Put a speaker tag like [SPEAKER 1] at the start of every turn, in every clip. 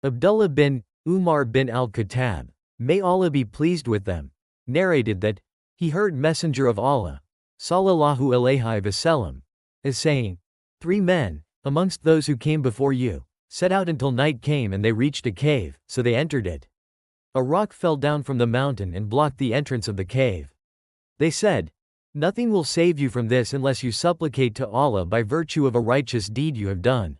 [SPEAKER 1] Abdullah bin Umar bin Al-Khattab, may Allah be pleased with them, narrated that he heard Messenger of Allah, sallallahu alayhi wasallam, as saying, 3 men, amongst those who came before you, set out until night came and they reached a cave, so they entered it. A rock fell down from the mountain and blocked the entrance of the cave. They said, nothing will save you from this unless you supplicate to Allah by virtue of a righteous deed you have done.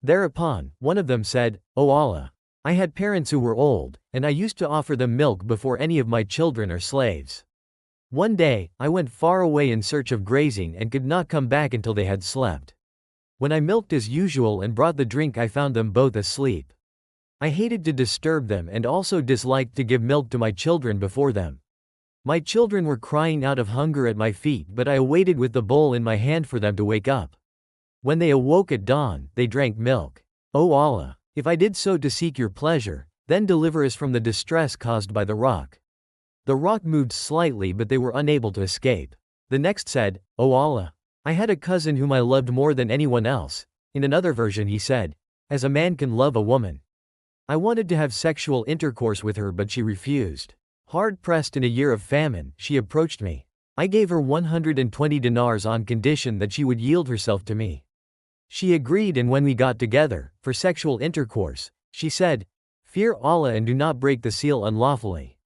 [SPEAKER 1] Thereupon, one of them said, O Allah, I had parents who were old, and I used to offer them milk before any of my children or slaves. One day, I went far away in search of grazing and could not come back until they had slept. When I milked as usual and brought the drink, I found them both asleep. I hated to disturb them and also disliked to give milk to my children before them. My children were crying out of hunger at my feet, but I awaited with the bowl in my hand for them to wake up. When they awoke at dawn, they drank milk. O Allah, if I did so to seek your pleasure, then deliver us from the distress caused by the rock. The rock moved slightly, but they were unable to escape. The next said, O Allah, I had a cousin whom I loved more than anyone else. In another version he said, as a man can love a woman. I wanted to have sexual intercourse with her, but she refused. Hard pressed in a year of famine, she approached me. I gave her 120 dinars on condition that she would yield herself to me. She agreed, and when we got together, for sexual intercourse, she said, fear Allah and do not break the seal unlawfully.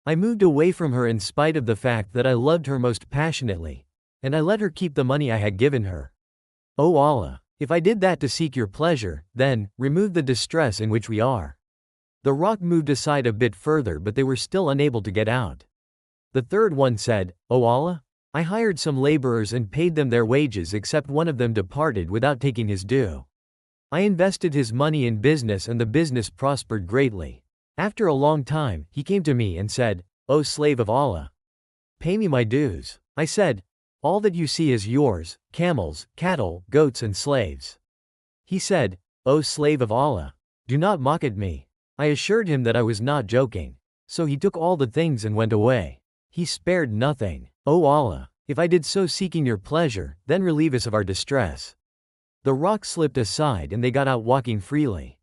[SPEAKER 1] I moved away from her in spite of the fact that I loved her most passionately, and I let her keep the money I had given her. O Allah, if I did that to seek your pleasure, then, remove the distress in which we are. The rock moved aside a bit further, but they were still unable to get out. The third one said, O Allah, I hired some laborers and paid them their wages, except one of them departed without taking his due. I invested his money in business and the business prospered greatly. After a long time, he came to me and said, O slave of Allah, pay me my dues. I said, all that you see is yours, camels, cattle, goats and slaves. He said, O slave of Allah, do not mock at me. I assured him that I was not joking. So he took all the things and went away. He spared nothing. O Allah, if I did so seeking your pleasure, then relieve us of our distress. The rock slipped aside and they got out walking freely.